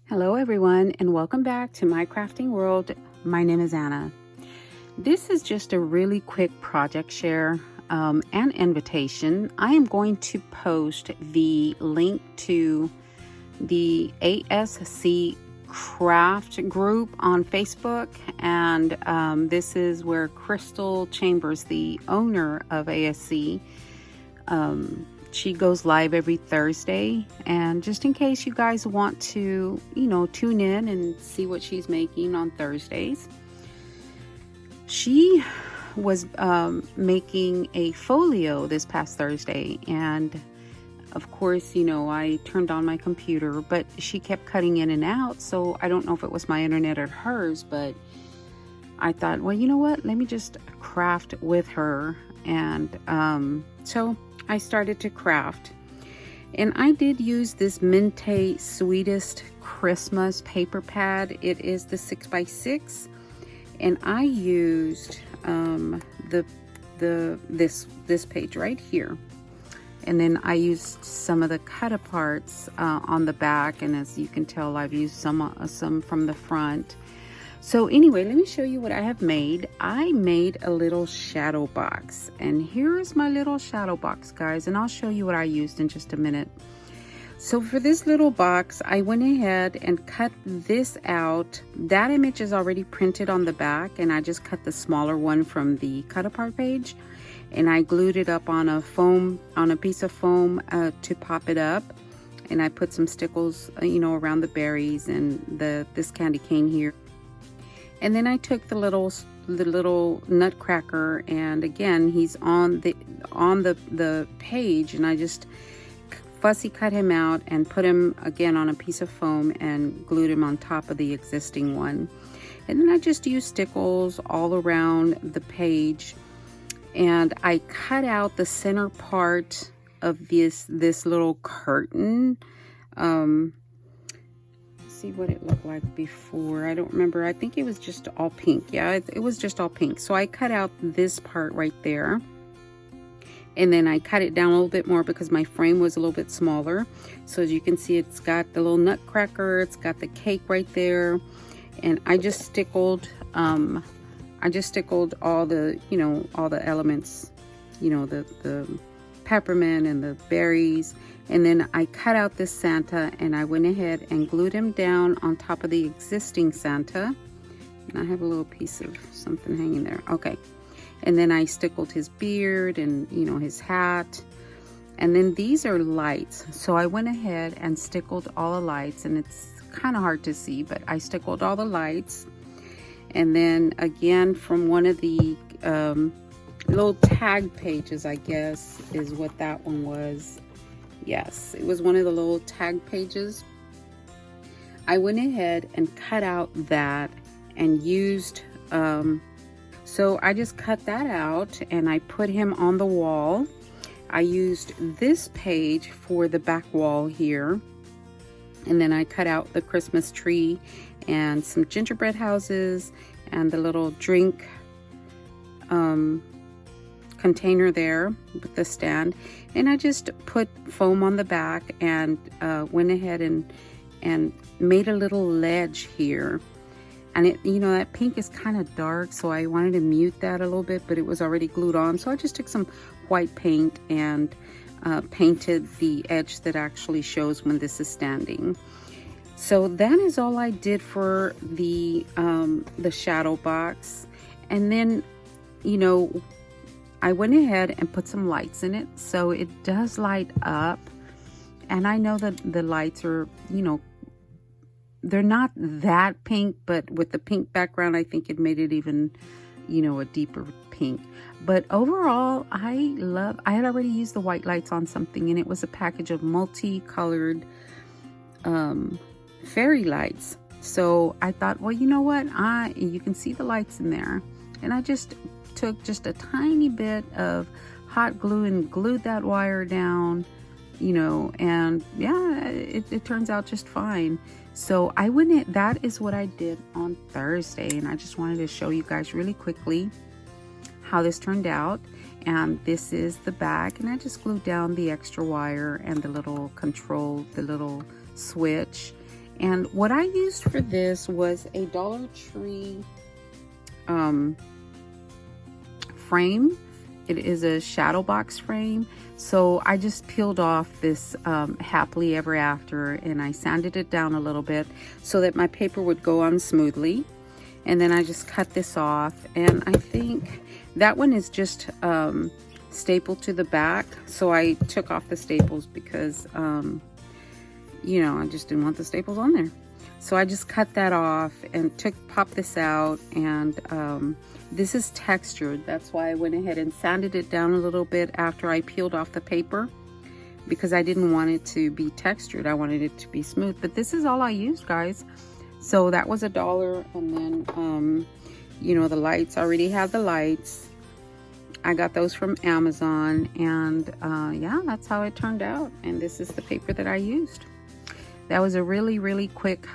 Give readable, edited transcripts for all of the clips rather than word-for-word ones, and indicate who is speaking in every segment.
Speaker 1: Hello everyone, and welcome back to my crafting world. My name is Anna. This is just a really quick project share and invitation. I am going to post the link to the ASC Craft group on Facebook, and this is where Crystal Chambers, the owner of ASC, she goes live every Thursday, and just in case you guys want to, tune in and see what she's making on Thursdays. She was making a folio this past Thursday, and of course, I turned on my computer, but she kept cutting in and out, so I don't know if it was my internet or hers, but I thought, well, you know what? Let me just craft with her, and so I started to craft, and I did use this Mente Sweetest Christmas paper pad. It is the 6x6, and I used this page right here, and then I used some of the cut aparts on the back, and as you can tell, I've used some from the front. So anyway, let me show you what I have made. I made a little shadow box, and here's my little shadow box, guys, and I'll show you what I used in just a minute. So for this little box, I went ahead and cut this out. That image is already printed on the back, and I just cut the smaller one from the cut apart page, and I glued it up on a piece of foam to pop it up, and I put some stickles around the berries and this candy cane here. And then I took the little nutcracker, and again, he's on the page, and I just fussy cut him out and put him again on a piece of foam and glued him on top of the existing one. And then I just used stickles all around the page, and I cut out the center part of this little curtain. See what it looked like before. I don't remember. I think it was just all pink. Yeah, it was just all pink. So I cut out this part right there, and then I cut it down a little bit more because my frame was a little bit smaller. So as you can see, it's got the little nutcracker, it's got the cake right there, and I just stickled all the all the elements, the peppermint and the berries. And then I cut out this Santa, and I went ahead and glued him down on top of the existing Santa. And I have a little piece of something hanging there. Okay. And then I stickled his beard and, his hat. And then these are lights. So I went ahead and stickled all the lights, and it's kind of hard to see, but I stickled all the lights. And then again, from one of the little tag pages, I guess, is what that one was. Yes, it was one of the little tag pages. I went ahead and cut out that and used, so I just cut that out and I put him on the wall. I used this page for the back wall here. And then I cut out the Christmas tree and some gingerbread houses and the little drink container there with the stand, and I just put foam on the back and went ahead and made a little ledge here. And it, that pink is kind of dark, so I wanted to mute that a little bit, but it was already glued on, so I just took some white paint and painted the edge that actually shows when this is standing. So that is all I did for the shadow box. And then I went ahead and put some lights in it, so it does light up. And I know that the lights are, they're not that pink, but with the pink background, I think it made it even, a deeper pink. But overall, I had already used the white lights on something, and it was a package of multicolored fairy lights. So I thought, well, you know what? You can see the lights in there. And I just took just a tiny bit of hot glue and glued that wire down, and yeah, it turns out just fine. So that is what I did on Thursday, and I just wanted to show you guys really quickly how this turned out. And this is the back, and I just glued down the extra wire and the little switch. And what I used for this was a Dollar Tree frame. It is a shadow box frame. So I just peeled off this Happily Ever After, and I sanded it down a little bit so that my paper would go on smoothly. And then I just cut this off, and I think that one is just stapled to the back. So I took off the staples because you know, I just didn't want the staples on there. So I just cut that off and popped this out, and this is textured. That's why I went ahead and sanded it down a little bit after I peeled off the paper, because I didn't want it to be textured. I wanted it to be smooth. But this is all I used, guys. So that was $1, and then you know, the lights, I already had the lights. I got those from Amazon, and yeah, that's how it turned out. And this is the paper that I used. That was a really quick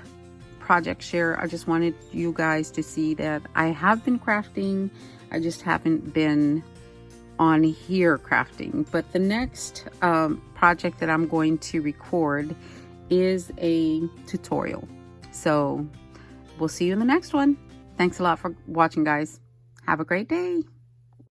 Speaker 1: project share. I just wanted you guys to see that I have been crafting. I just haven't been on here crafting. But the next project that I'm going to record is a tutorial. So we'll see you in the next one. Thanks a lot for watching, guys. Have a great day.